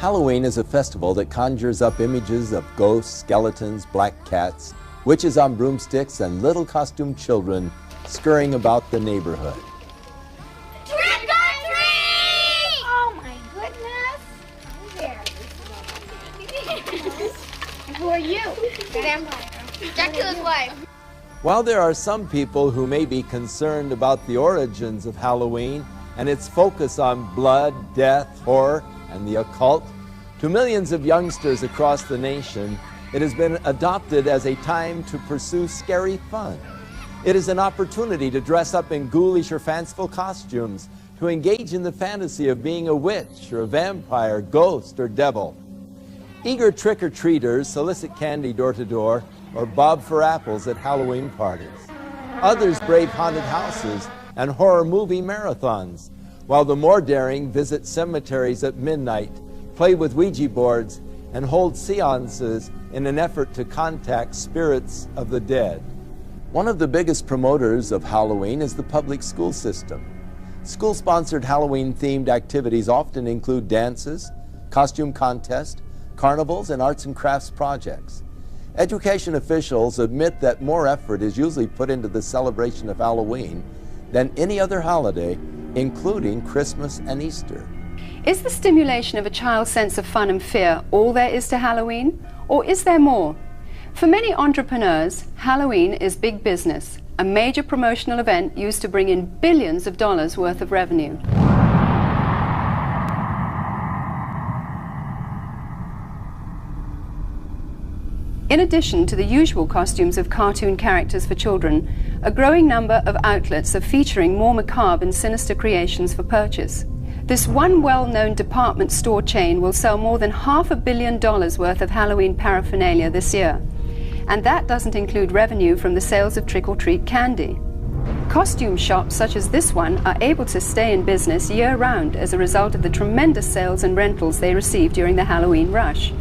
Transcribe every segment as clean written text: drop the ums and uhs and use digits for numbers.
Halloween is a festival that conjures up images of ghosts, skeletons, black cats, witches on broomsticks, and little costumed children scurrying about the neighborhood. Trick or treat! Oh my goodness! There. Who are you? Vampire. Dracula's wife. While there are some people who may be concerned about the origins of Halloween and its focus on blood, death, horror, and the occult, to millions of youngsters across the nation, it has been adopted as a time to pursue scary fun. It is an opportunity to dress up in ghoulish or fanciful costumes, to engage in the fantasy of being a witch or a vampire, ghost, or devil. Eager trick-or-treaters solicit candy door to door or bob for apples at Halloween parties. Others brave haunted houses and horror movie marathons, while the more daring visit cemeteries at midnight, play with Ouija boards, and hold seances in an effort to contact spirits of the dead. One of the biggest promoters of Halloween is the public school system. School-sponsored Halloween-themed activities often include dances, costume contests, carnivals, and arts and crafts projects. Education officials admit that more effort is usually put into the celebration of Halloween than any other holiday, including Christmas and Easter. Is the stimulation of a child's sense of fun and fear all there is to Halloween? Or is there more? For many entrepreneurs, Halloween is big business, a major promotional event used to bring in billions of dollars worth of revenue. In addition to the usual costumes of cartoon characters for children, a growing number of outlets are featuring more macabre and sinister creations for purchase. This one well-known department store chain will sell more than $500 million worth of Halloween paraphernalia this year. And that doesn't include revenue from the sales of trick-or-treat candy. Costume shops such as this one are able to stay in business year-round as a result of the tremendous sales and rentals they receive during the Halloween rush.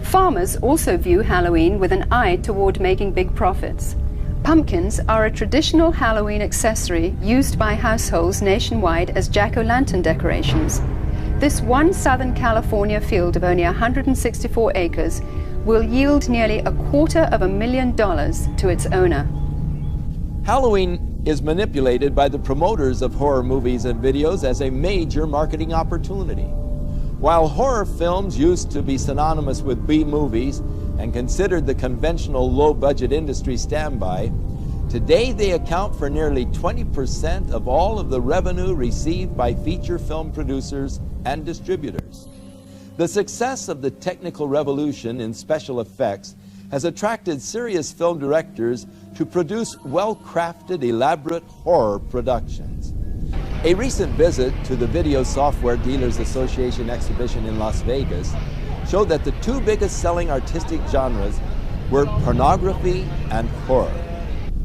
Farmers also view Halloween with an eye toward making big profits. Pumpkins are a traditional Halloween accessory used by households nationwide as jack-o'-lantern decorations. This one Southern California field of only 164 acres will yield nearly $250,000 to its owner. Halloween is manipulated by the promoters of horror movies and videos as a major marketing opportunity. While horror films used to be synonymous with B-movies and considered the conventional low-budget industry standby, today they account for nearly 20% of all of the revenue received by feature film producers and distributors. The success of the technical revolution in special effects has attracted serious film directors to produce well-crafted, elaborate horror productions. A recent visit to the Video Software Dealers Association exhibition in Las Vegas showed that the two biggest selling artistic genres were pornography and horror.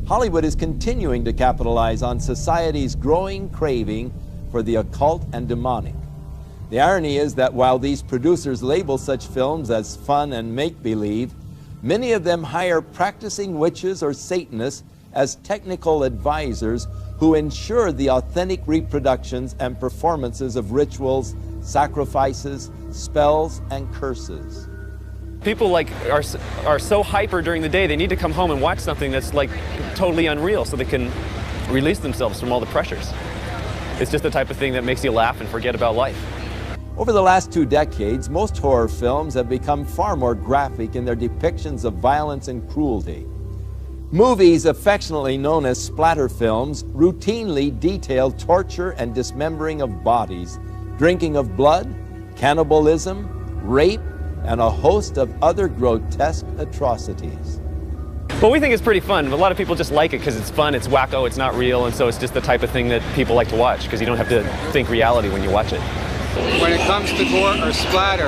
Hollywood is continuing to capitalize on society's growing craving for the occult and demonic. The irony is that while these producers label such films as fun and make-believe, many of them hire practicing witches or Satanists as technical advisors who ensure the authentic reproductions and performances of rituals, sacrifices, spells, and curses. People are so hyper during the day, they need to come home and watch something that's totally unreal so they can release themselves from all the pressures. It's just the type of thing that makes you laugh and forget about life. Over the last 2 decades, most horror films have become far more graphic in their depictions of violence and cruelty. Movies affectionately known as splatter films routinely detail torture and dismembering of bodies, drinking of blood, cannibalism, rape, and a host of other grotesque atrocities. Well, we think it's pretty fun. A lot of people just like it because it's fun, it's wacko, it's not real, and so it's just the type of thing that people like to watch because you don't have to think reality when you watch it. When it comes to gore or splatter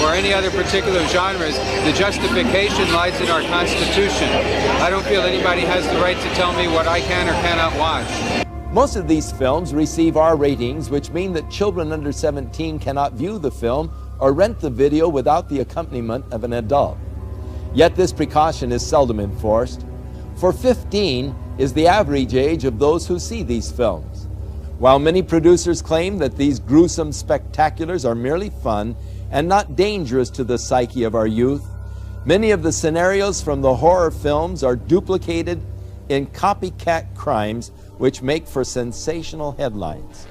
or any other particular genres, the justification lies in our Constitution. I don't feel anybody has the right to tell me what I can or cannot watch. Most of these films receive R ratings, which mean that children under 17 cannot view the film or rent the video without the accompaniment of an adult. Yet this precaution is seldom enforced, for 15 is the average age of those who see these films. While many producers claim that these gruesome spectaculars are merely fun, and not dangerous to the psyche of our youth. Many of the scenarios from the horror films are duplicated in copycat crimes, which make for sensational headlines.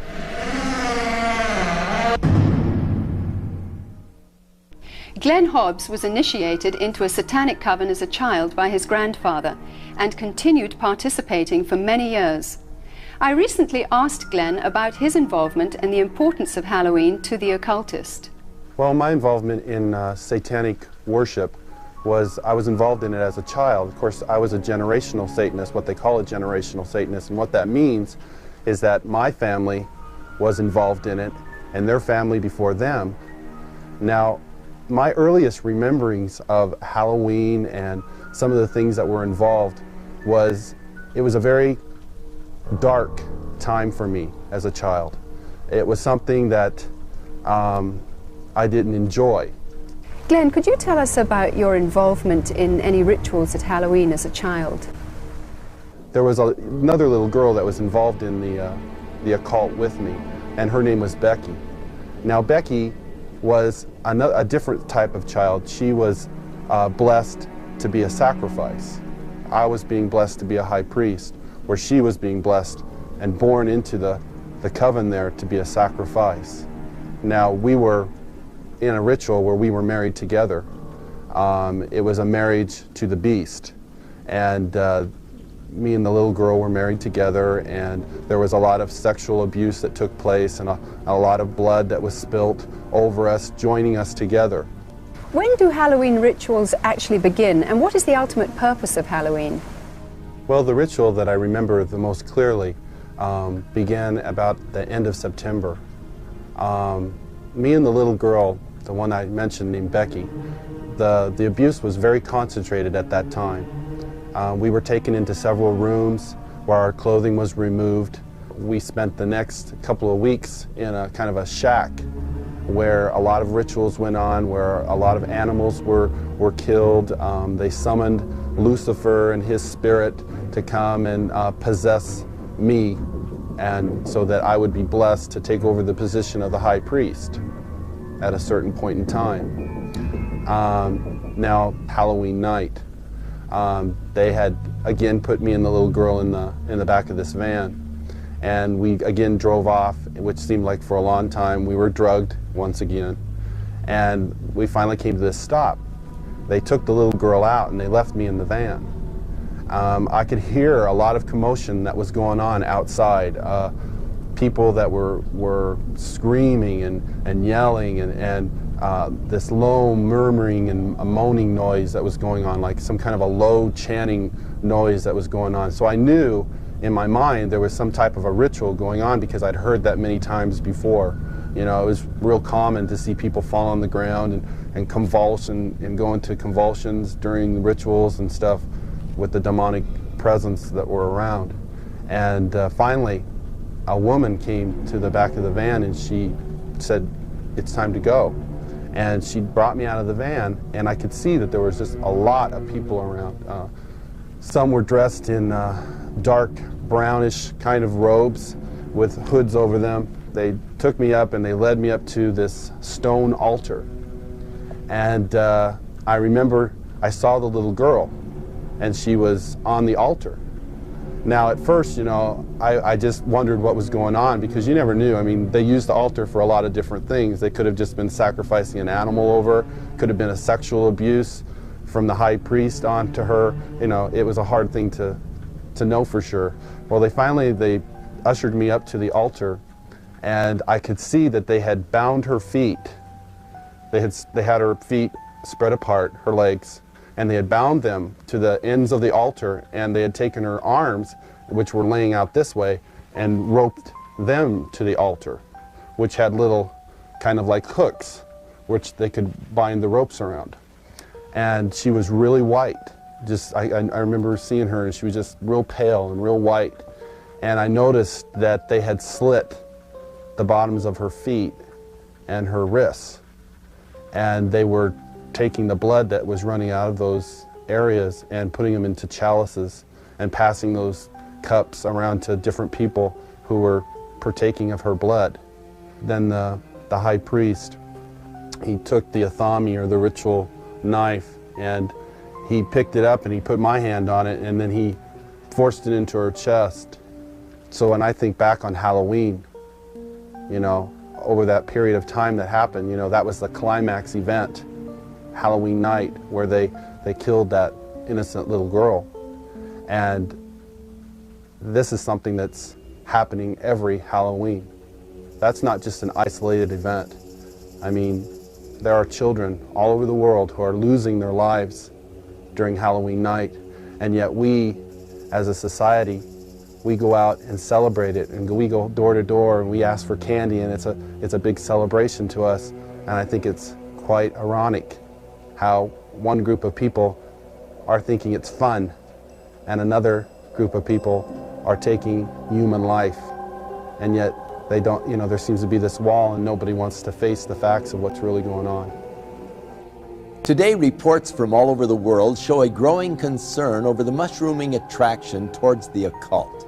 Glenn Hobbs was initiated into a satanic coven as a child by his grandfather and continued participating for many years. I recently asked Glenn about his involvement and the importance of Halloween to the occultist. Well, my involvement in satanic worship was, I was involved in it as a child. Of course, I was a generational Satanist, what they call a generational Satanist, and what that means is that my family was involved in it and their family before them. Now, my earliest rememberings of Halloween and some of the things that were involved was, it was a very dark time for me as a child. It was something that I didn't enjoy. Glenn, could you tell us about your involvement in any rituals at Halloween as a child? There was another little girl that was involved in the occult with me, and her name was Becky. Now, Becky was a different type of child. She was blessed to be a sacrifice. I was being blessed to be a high priest, where she was being blessed and born into the coven there to be a sacrifice. Now, we were in a ritual where we were married together. It was a marriage to the beast, and me and the little girl were married together, and there was a lot of sexual abuse that took place and a lot of blood that was spilt over us, joining us together. When do Halloween rituals actually begin, and what is the ultimate purpose of Halloween? Well, the ritual that I remember the most clearly began about the end of September. Me and the little girl, the one I mentioned named Becky, the abuse was very concentrated at that time. We were taken into several rooms where our clothing was removed. We spent the next couple of weeks in a kind of a shack where a lot of rituals went on, where a lot of animals were killed. They summoned Lucifer and his spirit to come and possess me, and so that I would be blessed to take over the position of the high priest at a certain point in time. Now, Halloween night, they had again put me and the little girl in the back of this van, and we again drove off, which seemed like for a long time. We were drugged once again, and we finally came to this stop. They took the little girl out and they left me in the van. I could hear a lot of commotion that was going on outside. People that were screaming and yelling, and this low murmuring and a moaning noise that was going on, like some kind of a low chanting noise that was going on. So I knew in my mind there was some type of a ritual going on, because I'd heard that many times before. You know, it was real common to see people fall on the ground and convulse and go into convulsions during rituals and stuff with the demonic presence that were around. And finally, a woman came to the back of the van and she said, "It's time to go." And she brought me out of the van, and I could see that there was just a lot of people around. Some were dressed in dark brownish kind of robes with hoods over them. They took me up and they led me up to this stone altar. And I remember I saw the little girl, and she was on the altar. Now, at first, you know, I just wondered what was going on, because you never knew. I mean, they used the altar for a lot of different things. They could have just been sacrificing an animal over, could have been a sexual abuse from the high priest onto her. You know, it was a hard thing to know for sure. Well, they ushered me up to the altar, and I could see that they had bound her feet. They had her feet spread apart, her legs, and they had bound them to the ends of the altar, and they had taken her arms, which were laying out this way, and roped them to the altar, which had little kind of like hooks, which they could bind the ropes around. And she was really white. I remember seeing her, and she was just real pale and real white. And I noticed that they had slit the bottoms of her feet and her wrists, and they were taking the blood that was running out of those areas and putting them into chalices and passing those cups around to different people who were partaking of her blood. Then the high priest he took the athami, or the ritual knife, and he picked it up and he put my hand on it, and then he forced it into her chest. So when I think back on Halloween, you know, over that period of time that happened, you know, that was the climax event, Halloween night, where they killed that innocent little girl. And this is something that's happening every Halloween. That's not just an isolated event. I mean, there are children all over the world who are losing their lives during Halloween night, and yet we, as a society, we go out and celebrate it, and we go door to door and we ask for candy, and it's a big celebration to us. And I think it's quite ironic how one group of people are thinking it's fun and another group of people are taking human life, and yet they don't, you know, there seems to be this wall and nobody wants to face the facts of what's really going on. Today, reports from all over the world show a growing concern over the mushrooming attraction towards the occult.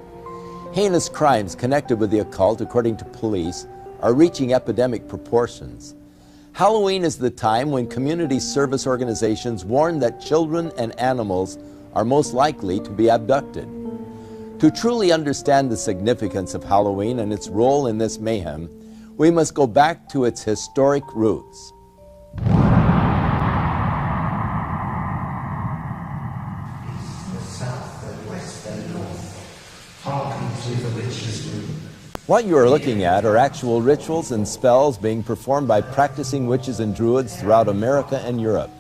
Heinous crimes connected with the occult, according to police, are reaching epidemic proportions. Halloween is the time when community service organizations warn that children and animals are most likely to be abducted. To truly understand the significance of Halloween and its role in this mayhem, we must go back to its historic roots. What you are looking at are actual rituals and spells being performed by practicing witches and druids throughout America and Europe.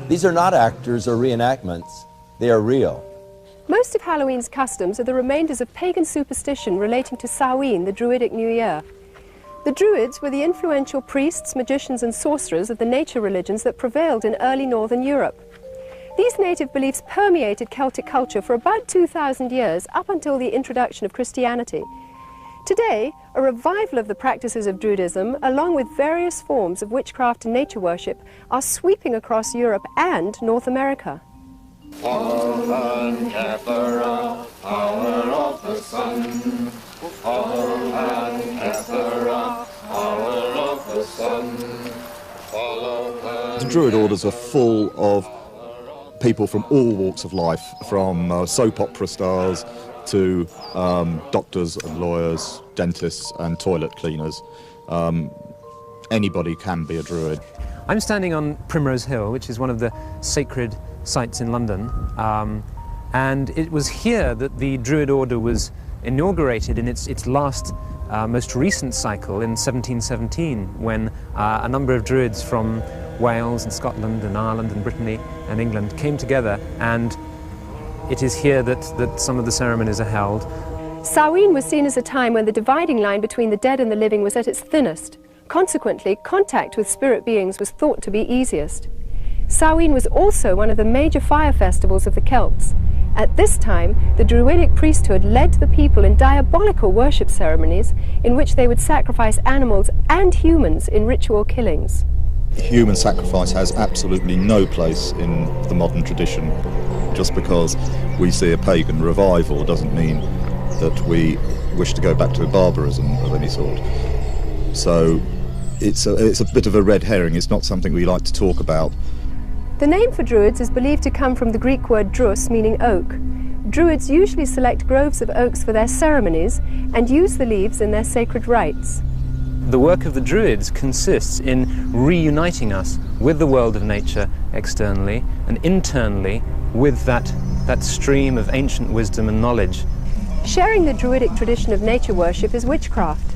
These are not actors or reenactments. They are real. Most of Halloween's customs are the remainders of pagan superstition relating to Samhain, the Druidic New Year. The Druids were the influential priests, magicians and sorcerers of the nature religions that prevailed in early northern Europe. These native beliefs permeated Celtic culture for about 2,000 years, up until the introduction of Christianity. Today, a revival of the practices of Druidism, along with various forms of witchcraft and nature worship, are sweeping across Europe and North America. The Druid orders are full of people from all walks of life, from soap opera stars to doctors and lawyers, dentists and toilet cleaners. Anybody can be a Druid. I'm standing on Primrose Hill, which is one of the sacred sites in London, and it was here that the Druid order was inaugurated in its last, most recent cycle in 1717, when a number of Druids from Wales and Scotland and Ireland and Brittany and England came together, and it is here that some of the ceremonies are held. Samhain was seen as a time when the dividing line between the dead and the living was at its thinnest. Consequently, contact with spirit beings was thought to be easiest. Samhain was also one of the major fire festivals of the Celts. At this time, the Druidic priesthood led the people in diabolical worship ceremonies in which they would sacrifice animals and humans in ritual killings. Human sacrifice has absolutely no place in the modern tradition. Just because we see a pagan revival doesn't mean that we wish to go back to barbarism of any sort. So it's a bit of a red herring. It's not something we like to talk about. The name for Druids is believed to come from the Greek word drus, meaning oak. Druids usually select groves of oaks for their ceremonies and use the leaves in their sacred rites. The work of the Druids consists in reuniting us with the world of nature externally and internally with that stream of ancient wisdom and knowledge. Sharing the Druidic tradition of nature worship is witchcraft.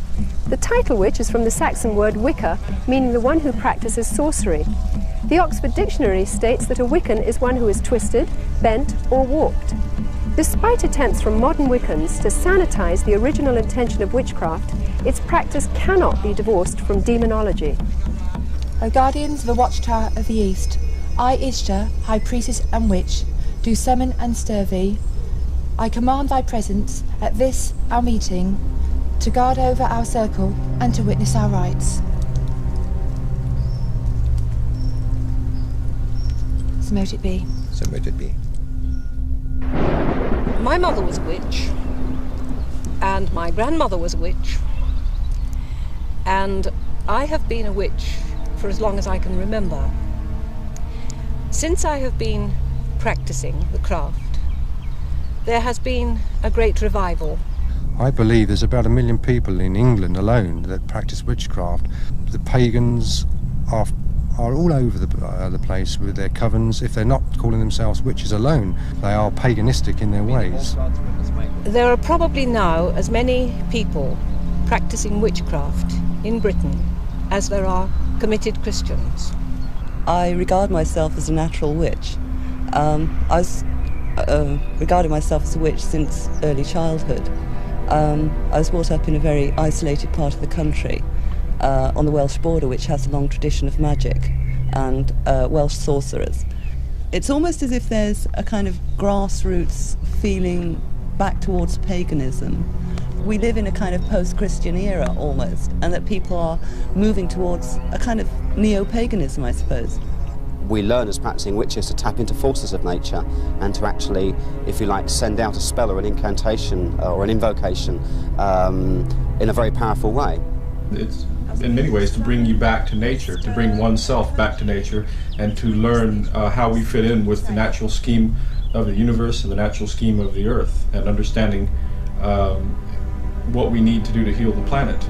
The title witch is from the Saxon word Wicca, meaning the one who practices sorcery. The Oxford Dictionary states that a Wiccan is one who is twisted, bent or warped. Despite attempts from modern Wiccans to sanitize the original intention of witchcraft, its practice cannot be divorced from demonology. O guardians of the watchtower of the east, I, Ishtar, high priestess and witch, do summon and stir thee. I command thy presence at this our meeting, to guard over our circle and to witness our rites. So mote it be. So mote it be. My mother was a witch, and my grandmother was a witch, and I have been a witch for as long as I can remember. Since I have been practicing the craft, there has been a great revival. I believe there's about 1 million people in England alone that practice witchcraft. The pagans are all over the place with their covens. If they're not calling themselves witches alone, they are paganistic in their ways. There are probably now as many people practicing witchcraft in Britain as there are committed Christians. I regard myself as a natural witch. I was regarding myself as a witch since early childhood. I was brought up in a very isolated part of the country, on the Welsh border, which has a long tradition of magic and Welsh sorcerers. It's almost as if there's a kind of grassroots feeling back towards paganism. We live in a kind of post-Christian era almost, and that people are moving towards a kind of neo-paganism, I suppose. We learn as practicing witches to tap into forces of nature and to actually, if you like, send out a spell or an incantation or an invocation in a very powerful way. It's in many ways to bring you back to nature, to bring oneself back to nature, and to learn how we fit in with the natural scheme of the universe and the natural scheme of the earth, and understanding what we need to do to heal the planet.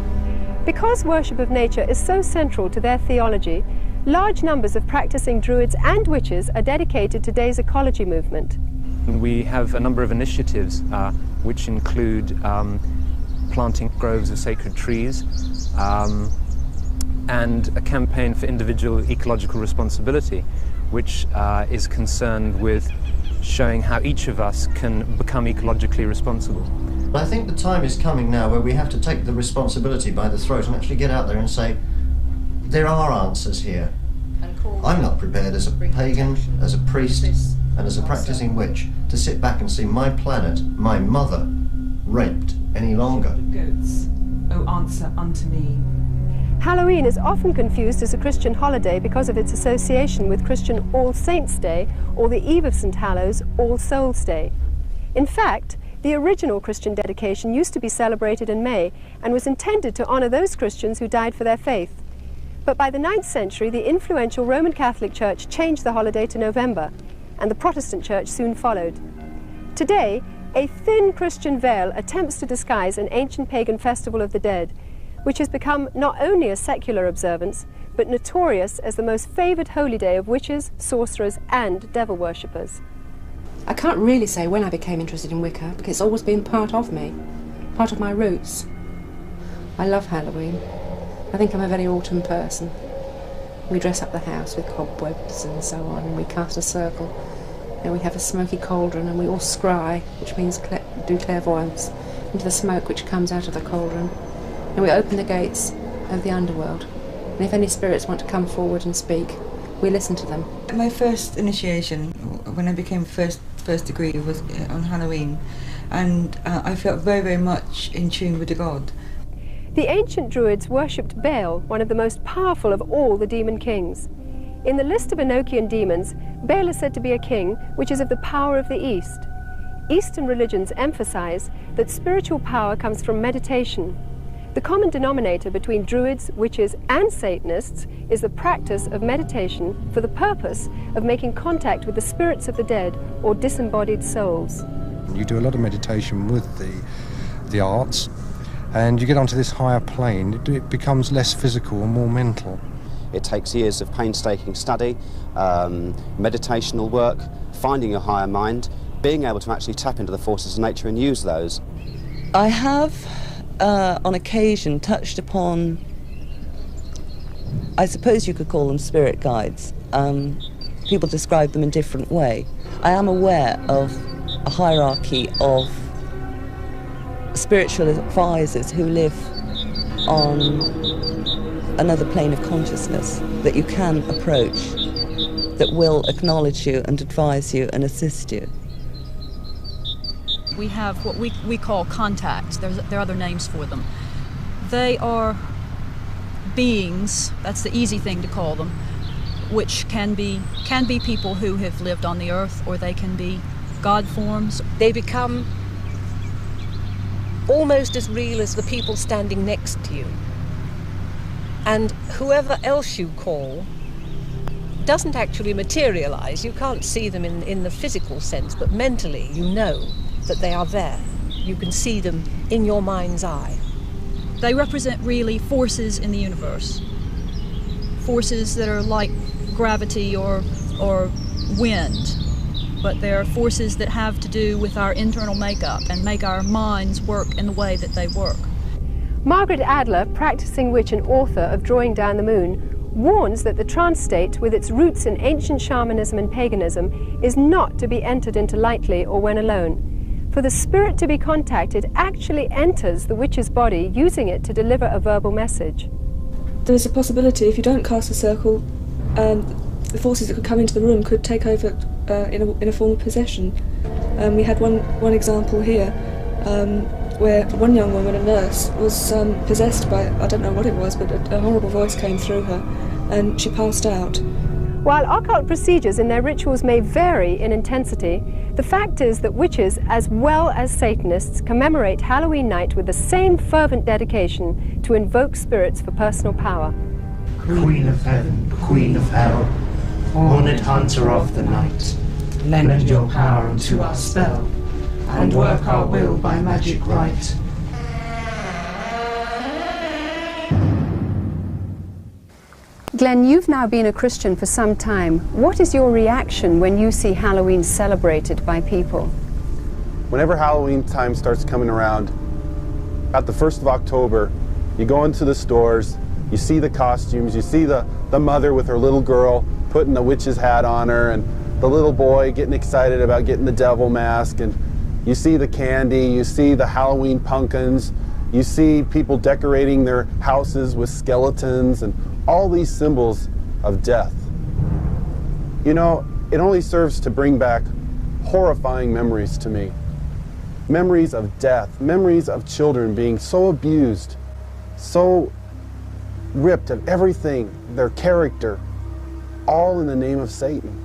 Because worship of nature is so central to their theology, large numbers of practicing druids and witches are dedicated to today's ecology movement. We have a number of initiatives which include planting groves of sacred trees and a campaign for individual ecological responsibility, which is concerned with showing how each of us can become ecologically responsible. I think the time is coming now where we have to take the responsibility by the throat and actually get out there and say, there are answers here. I'm not prepared as a pagan, as a priest, and as a practicing witch to sit back and see my planet, my mother, raped any longer. Goats, oh, answer unto me. Halloween is often confused as a Christian holiday because of its association with Christian All Saints' Day or the Eve of St. Hallows, All Souls' Day. In fact, the original Christian dedication used to be celebrated in May and was intended to honor those Christians who died for their faith. But by the 9th century, the influential Roman Catholic Church changed the holiday to November, and the Protestant Church soon followed. Today, a thin Christian veil attempts to disguise an ancient pagan festival of the dead, which has become not only a secular observance, but notorious as the most favoured holy day of witches, sorcerers, and devil worshippers. I can't really say when I became interested in Wicca, because it's always been part of me, part of my roots. I love Halloween. I think I'm a very autumn person. We dress up the house with cobwebs and so on, and we cast a circle, and we have a smoky cauldron, and we all scry, which means do clairvoyance, into the smoke which comes out of the cauldron, and we open the gates of the underworld, and if any spirits want to come forward and speak, we listen to them. My first initiation, when I became first degree, was on Halloween, and I felt very, very much in tune with the god. The ancient Druids worshipped Baal, one of the most powerful of all the demon kings. In the list of Enochian demons, Baal is said to be a king which is of the power of the East. Eastern religions emphasize that spiritual power comes from meditation. The common denominator between Druids, witches, and Satanists is the practice of meditation for the purpose of making contact with the spirits of the dead or disembodied souls. You do a lot of meditation with the arts, and you get onto this higher plane. It becomes less physical and more mental. It takes years of painstaking study, meditational work, finding your higher mind, being able to actually tap into the forces of nature and use those. I have, on occasion, touched upon, I suppose you could call them spirit guides. People describe them in a different way. I am aware of a hierarchy of spiritual advisors who live on another plane of consciousness that you can approach, that will acknowledge you and advise you and assist you. We have what we call contacts. There are other names for them. They are beings, that's the easy thing to call them, which can be people who have lived on the earth, or they can be God forms. They become almost as real as the people standing next to you. And whoever else you call doesn't actually materialize. You can't see them in the physical sense, but mentally you know that they are there. You can see them in your mind's eye. They represent really forces in the universe. Forces that are like gravity or wind, but they're forces that have to do with our internal makeup and make our minds work in the way that they work. Margaret Adler, practicing witch and author of Drawing Down the Moon, warns that the trance state, with its roots in ancient shamanism and paganism, is not to be entered into lightly or when alone. For the spirit to be contacted actually enters the witch's body, using it to deliver a verbal message. There's a possibility if you don't cast a circle, the forces that could come into the room could take over in a form of possession. We had one example here where one young woman, a nurse, was possessed by, I don't know what it was, but a horrible voice came through her and she passed out. While occult procedures in their rituals may vary in intensity, the fact is that witches, as well as Satanists, commemorate Halloween night with the same fervent dedication to invoke spirits for personal power. Queen of heaven, Queen of hell, horned hunter of the night, lend your power unto our spell, and work our will by magic right. Glenn, you've now been a Christian for some time. What is your reaction when you see Halloween celebrated by people? Whenever Halloween time starts coming around, about the 1st of October, you go into the stores, you see the costumes, you see the mother with her little girl putting the witch's hat on her, and the little boy getting excited about getting the devil mask, and you see the candy, you see the Halloween pumpkins, you see people decorating their houses with skeletons and all these symbols of death. You know, it only serves to bring back horrifying memories to me. Memories of death, memories of children being so abused, so ripped of everything, their character, all in the name of Satan.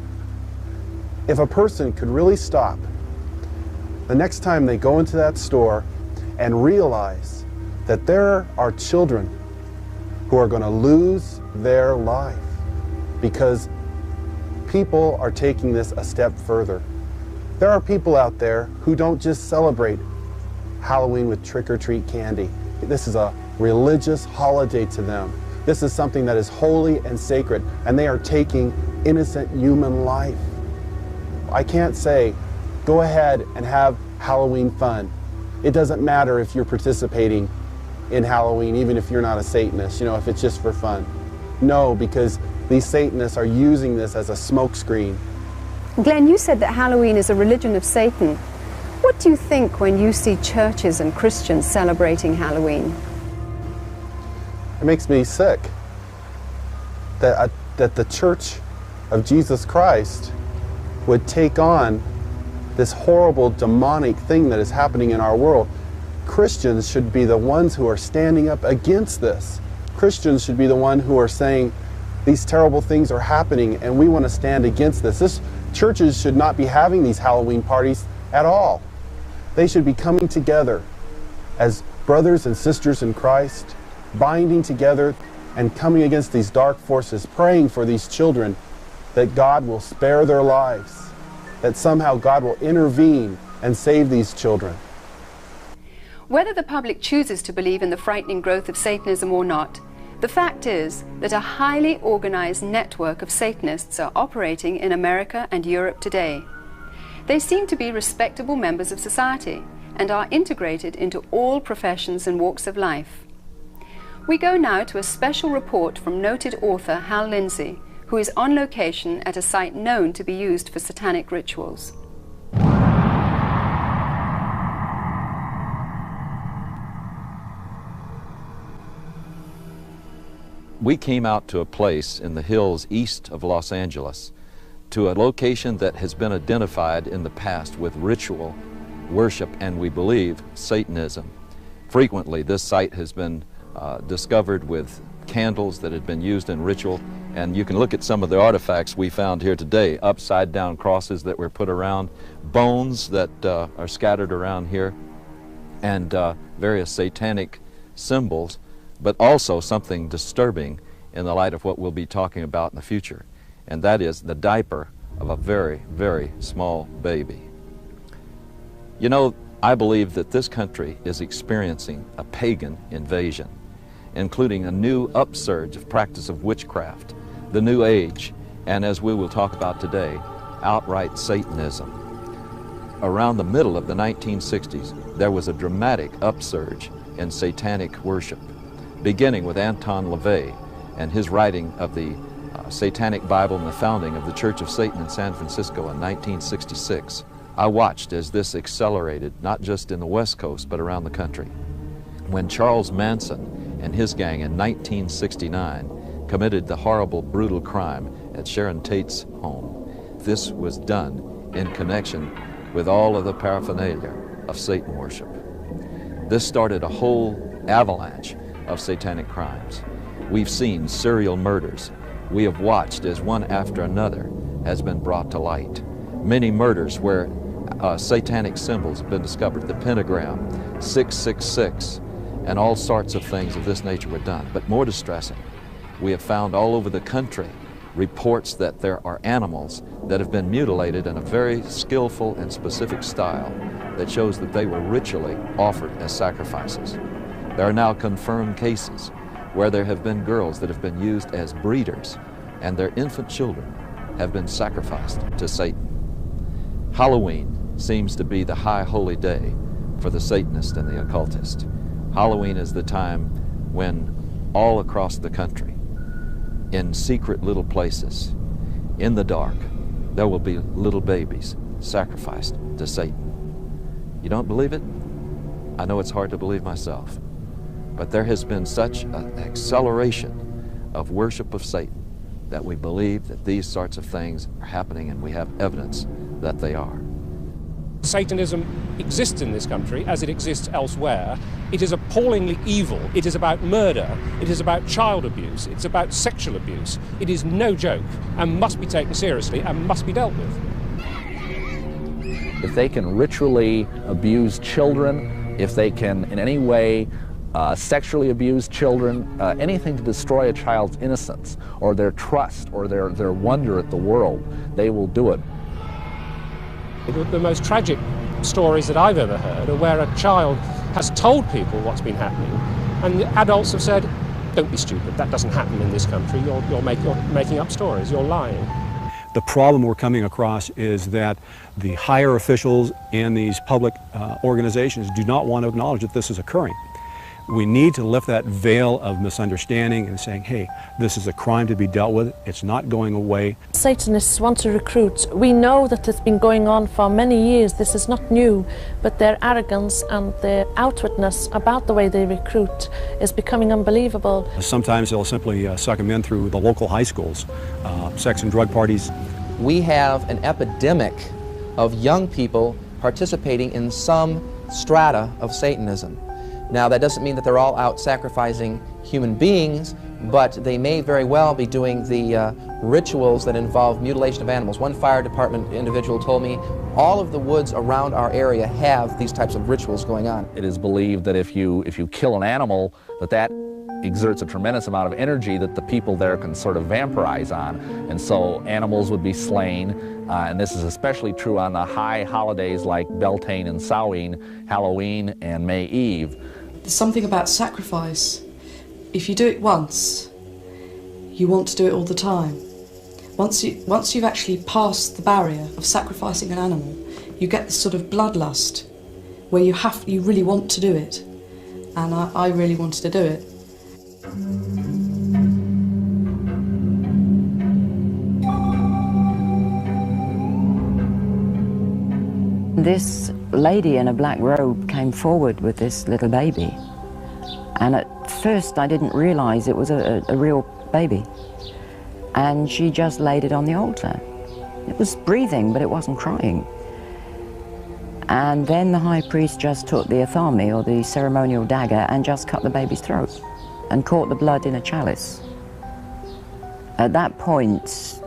If a person could really stop the next time they go into that store and realize that there are children who are going to lose their life because people are taking this a step further. There are people out there who don't just celebrate Halloween with trick-or-treat candy. This is a religious holiday to them. This is something that is holy and sacred, and they are taking innocent human life. I can't say, go ahead and have Halloween fun. It doesn't matter if you're participating in Halloween, even if you're not a Satanist, you know, if it's just for fun. No, because these Satanists are using this as a smokescreen. Glenn, you said that Halloween is a religion of Satan. What do you think when you see churches and Christians celebrating Halloween? It makes me sick that the Church of Jesus Christ would take on this horrible demonic thing that is happening in our world. Christians should be the ones who are standing up against this. Christians should be the ones who are saying these terrible things are happening and we want to stand against this. Churches should not be having these Halloween parties at all. They should be coming together as brothers and sisters in Christ, binding together and coming against these dark forces, praying for these children that God will spare their lives, that somehow God will intervene and save these children. Whether the public chooses to believe in the frightening growth of Satanism or not, the fact is that a highly organized network of Satanists are operating in America and Europe today. They seem to be respectable members of society and are integrated into all professions and walks of life. We go now to a special report from noted author Hal Lindsey, who is on location at a site known to be used for satanic rituals. We came out to a place in the hills east of Los Angeles, to a location that has been identified in the past with ritual worship and, we believe, Satanism. Frequently, this site has been discovered with candles that had been used in ritual, and you can look at some of the artifacts we found here today, upside-down crosses that were put around, bones that are scattered around here, and various satanic symbols but also something disturbing in the light of what we'll be talking about in the future, and that is the diaper of a very, very small baby. You know, I believe that this country is experiencing a pagan invasion, including a new upsurge of practice of witchcraft, the New Age, and as we will talk about today, outright Satanism. Around the middle of the 1960s, there was a dramatic upsurge in satanic worship, beginning with Anton LaVey and his writing of the Satanic Bible and the founding of the Church of Satan in San Francisco in 1966. I watched as this accelerated, not just in the West Coast, but around the country. When Charles Manson and his gang in 1969 committed the horrible, brutal crime at Sharon Tate's home, this was done in connection with all of the paraphernalia of Satan worship. This started a whole avalanche of satanic crimes. We've seen serial murders. We have watched as one after another has been brought to light. Many murders where satanic symbols have been discovered, the pentagram, 666, and all sorts of things of this nature were done. But more distressing, we have found all over the country reports that there are animals that have been mutilated in a very skillful and specific style that shows that they were ritually offered as sacrifices. There are now confirmed cases where there have been girls that have been used as breeders and their infant children have been sacrificed to Satan. Halloween seems to be the high holy day for the Satanist and the occultist. Halloween is the time when all across the country, in secret little places, in the dark, there will be little babies sacrificed to Satan. You don't believe it? I know it's hard to believe myself. But there has been such an acceleration of worship of Satan that we believe that these sorts of things are happening, and we have evidence that they are. Satanism exists in this country as it exists elsewhere. It is appallingly evil. It is about murder. It is about child abuse. It's about sexual abuse. It is no joke and must be taken seriously and must be dealt with. If they can ritually abuse children, if they can in any way sexually abuse children, anything to destroy a child's innocence or their trust or their wonder at the world, they will do it. The most tragic stories that I've ever heard are where a child has told people what's been happening, and the adults have said, don't be stupid, that doesn't happen in this country, you're making up stories, you're lying. The problem we're coming across is that the higher officials in these public organizations do not want to acknowledge that this is occurring. We need to lift that veil of misunderstanding and saying, hey, this is a crime to be dealt with. It's not going away. Satanists want to recruit. We know that it's been going on for many years. This is not new, but their arrogance and their outwardness about the way they recruit is becoming unbelievable. Sometimes they'll simply suck them in through the local high schools, sex and drug parties. We have an epidemic of young people participating in some strata of Satanism. Now, that doesn't mean that they're all out sacrificing human beings, but they may very well be doing the rituals that involve mutilation of animals. One fire department individual told me all of the woods around our area have these types of rituals going on. It is believed that if you kill an animal, that exerts a tremendous amount of energy that the people there can sort of vampirize on. And so animals would be slain, and this is especially true on the high holidays like Beltane and Samhain, Halloween and May Eve. There's something about sacrifice. If you do it once, you want to do it all the time. Once you've actually passed the barrier of sacrificing an animal, you get this sort of bloodlust where you really want to do it. And I really wanted to do it. This lady in a black robe came forward with this little baby, and at first I didn't realize it was a real baby, and she just laid it on the altar. It was breathing, but it wasn't crying. And then the high priest just took the athame, or the ceremonial dagger, and just cut the baby's throat and caught the blood in a chalice. At that point,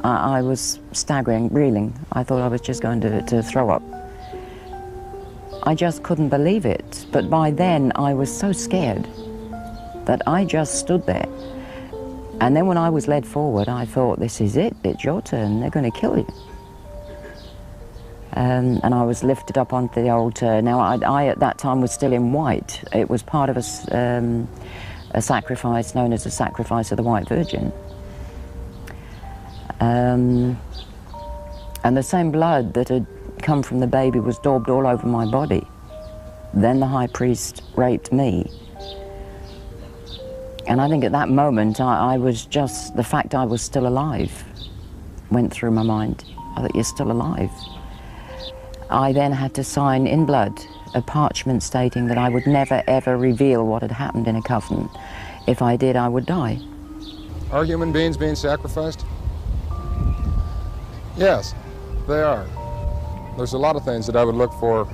I was staggering, reeling. I thought I was just going to throw up. I just couldn't believe it, but by then I was so scared that I just stood there. And then when I was led forward, I thought, this is it, it's your turn, they're going to kill you. And I was lifted up onto the altar. Now, I at that time was still in white. It was part of a sacrifice known as the sacrifice of the White Virgin. And the same blood that had come from the baby was daubed all over my body. Then the high priest raped me. And I think at that moment, I was just, the fact I was still alive went through my mind. I thought, you're still alive. I then had to sign in blood a parchment stating that I would never ever reveal what had happened in a coven. If I did, I would die. Are human beings being sacrificed? Yes, they are. There's a lot of things that I would look for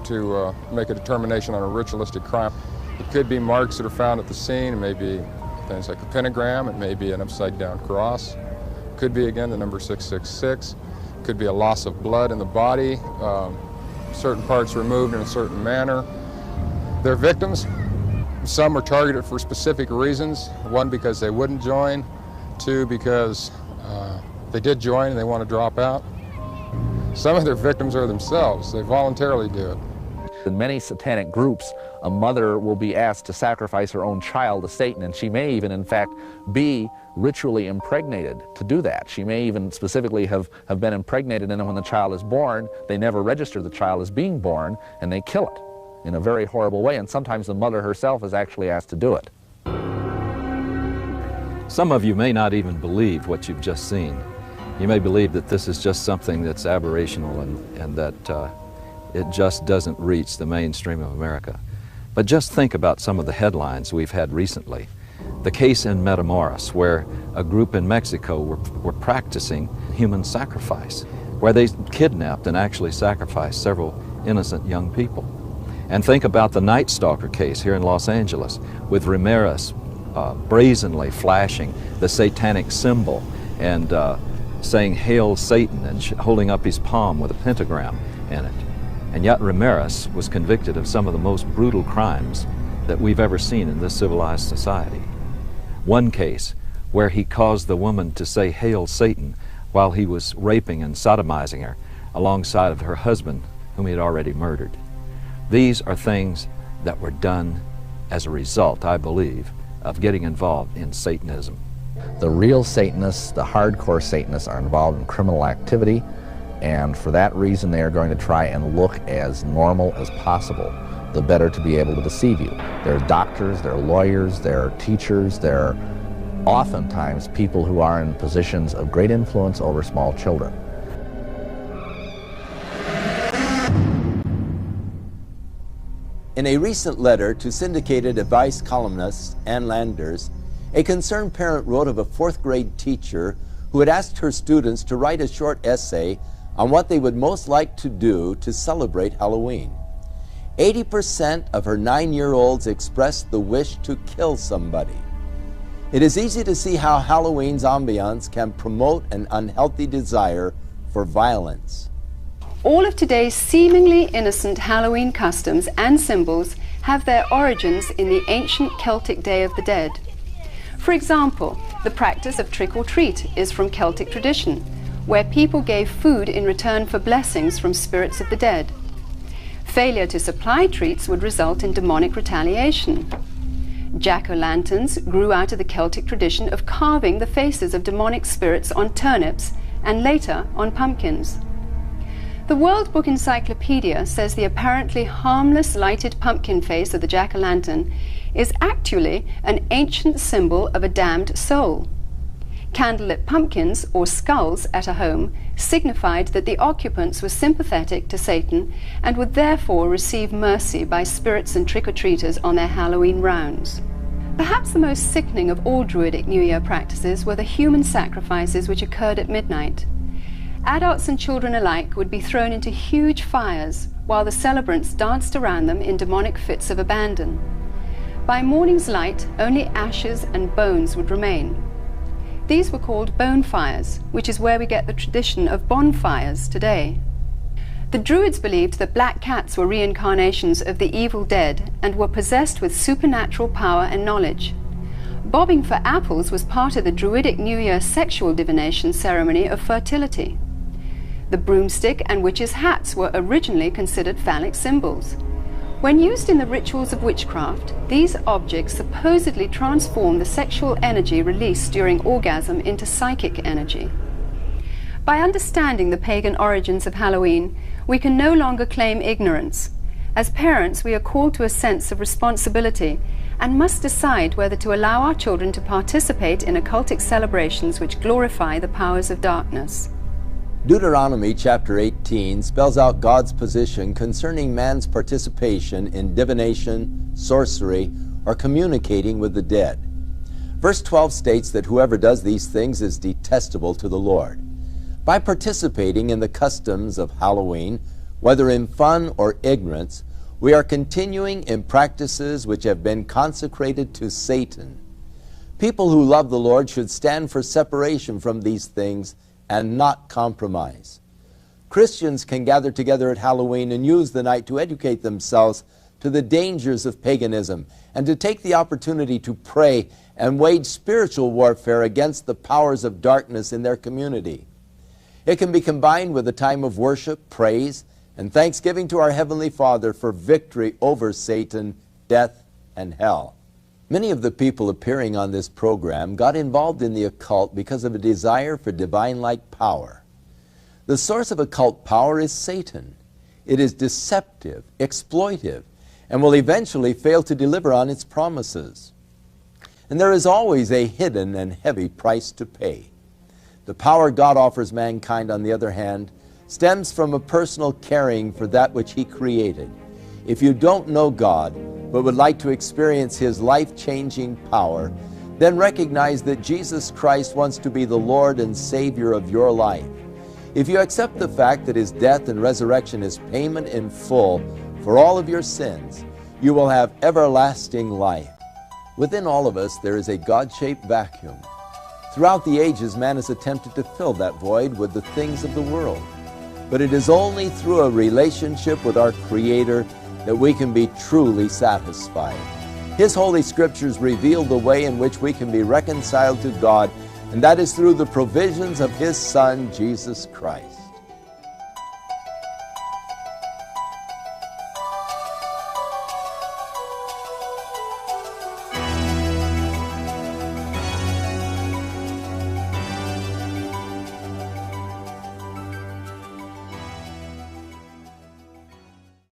to make a determination on a ritualistic crime. It could be marks that are found at the scene. It may be things like a pentagram. It may be an upside-down cross. It could be, again, the number 666. It could be a loss of blood in the body, certain parts removed in a certain manner. They're victims. Some were targeted for specific reasons. One, because they wouldn't join. Two, because they did join and they want to drop out. Some of their victims are themselves. They voluntarily do it. In many satanic groups, a mother will be asked to sacrifice her own child to Satan, and she may even, in fact, be ritually impregnated to do that. She may even specifically have been impregnated, and then when the child is born, they never register the child as being born, and they kill it in a very horrible way, and sometimes the mother herself is actually asked to do it. Some of you may not even believe what you've just seen. You may believe that this is just something that's aberrational and that it just doesn't reach the mainstream of America. But just think about some of the headlines we've had recently. The case in Matamoros, where a group in Mexico were practicing human sacrifice, where they kidnapped and actually sacrificed several innocent young people. And think about the Night Stalker case here in Los Angeles, with Ramirez brazenly flashing the satanic symbol and saying, "Hail Satan," and holding up his palm with a pentagram in it. And yet Ramirez was convicted of some of the most brutal crimes that we've ever seen in this civilized society. One case where he caused the woman to say, "Hail Satan," while he was raping and sodomizing her alongside of her husband, whom he had already murdered. These are things that were done as a result, I believe, of getting involved in Satanism. The real Satanists, the hardcore Satanists, are involved in criminal activity, and for that reason they are going to try and look as normal as possible, the better to be able to deceive you. They're doctors, they're lawyers, they're teachers, they're oftentimes people who are in positions of great influence over small children. In a recent letter to syndicated advice columnist Ann Landers, a concerned parent wrote of a fourth-grade teacher who had asked her students to write a short essay on what they would most like to do to celebrate Halloween. 80% of her 9-year-olds expressed the wish to kill somebody. It is easy to see how Halloween's ambiance can promote an unhealthy desire for violence. All of today's seemingly innocent Halloween customs and symbols have their origins in the ancient Celtic Day of the Dead. For example, the practice of trick-or-treat is from Celtic tradition, where people gave food in return for blessings from spirits of the dead. Failure to supply treats would result in demonic retaliation. Jack-o'-lanterns grew out of the Celtic tradition of carving the faces of demonic spirits on turnips and later on pumpkins. The World Book Encyclopedia says the apparently harmless lighted pumpkin face of the jack-o'-lantern is actually an ancient symbol of a damned soul. Candlelit pumpkins, or skulls, at a home signified that the occupants were sympathetic to Satan and would therefore receive mercy by spirits and trick-or-treaters on their Halloween rounds. Perhaps the most sickening of all Druidic New Year practices were the human sacrifices which occurred at midnight. Adults and children alike would be thrown into huge fires while the celebrants danced around them in demonic fits of abandon. By morning's light, only ashes and bones would remain. These were called bone fires, which is where we get the tradition of bonfires today. The Druids believed that black cats were reincarnations of the evil dead and were possessed with supernatural power and knowledge. Bobbing for apples was part of the Druidic New Year sexual divination ceremony of fertility. The broomstick and witches' hats were originally considered phallic symbols. When used in the rituals of witchcraft, these objects supposedly transform the sexual energy released during orgasm into psychic energy. By understanding the pagan origins of Halloween, we can no longer claim ignorance. As parents, we are called to a sense of responsibility and must decide whether to allow our children to participate in occultic celebrations which glorify the powers of darkness. Deuteronomy chapter 18 spells out God's position concerning man's participation in divination, sorcery, or communicating with the dead. Verse 12 states that whoever does these things is detestable to the Lord. By participating in the customs of Halloween, whether in fun or ignorance, we are continuing in practices which have been consecrated to Satan. People who love the Lord should stand for separation from these things and not compromise. Christians can gather together at Halloween and use the night to educate themselves to the dangers of paganism and to take the opportunity to pray and wage spiritual warfare against the powers of darkness in their community. It can be combined with a time of worship, praise, and thanksgiving to our Heavenly Father for victory over Satan, death, and hell. Many of the people appearing on this program got involved in the occult because of a desire for divine-like power. The source of occult power is Satan. It is deceptive, exploitive, and will eventually fail to deliver on its promises. And there is always a hidden and heavy price to pay. The power God offers mankind, on the other hand, stems from a personal caring for that which He created. If you don't know God, but would like to experience His life-changing power, then recognize that Jesus Christ wants to be the Lord and Savior of your life. If you accept the fact that His death and resurrection is payment in full for all of your sins, you will have everlasting life. Within all of us, there is a God-shaped vacuum. Throughout the ages, man has attempted to fill that void with the things of the world. But it is only through a relationship with our Creator that we can be truly satisfied. His Holy Scriptures reveal the way in which we can be reconciled to God, and that is through the provisions of His Son, Jesus Christ.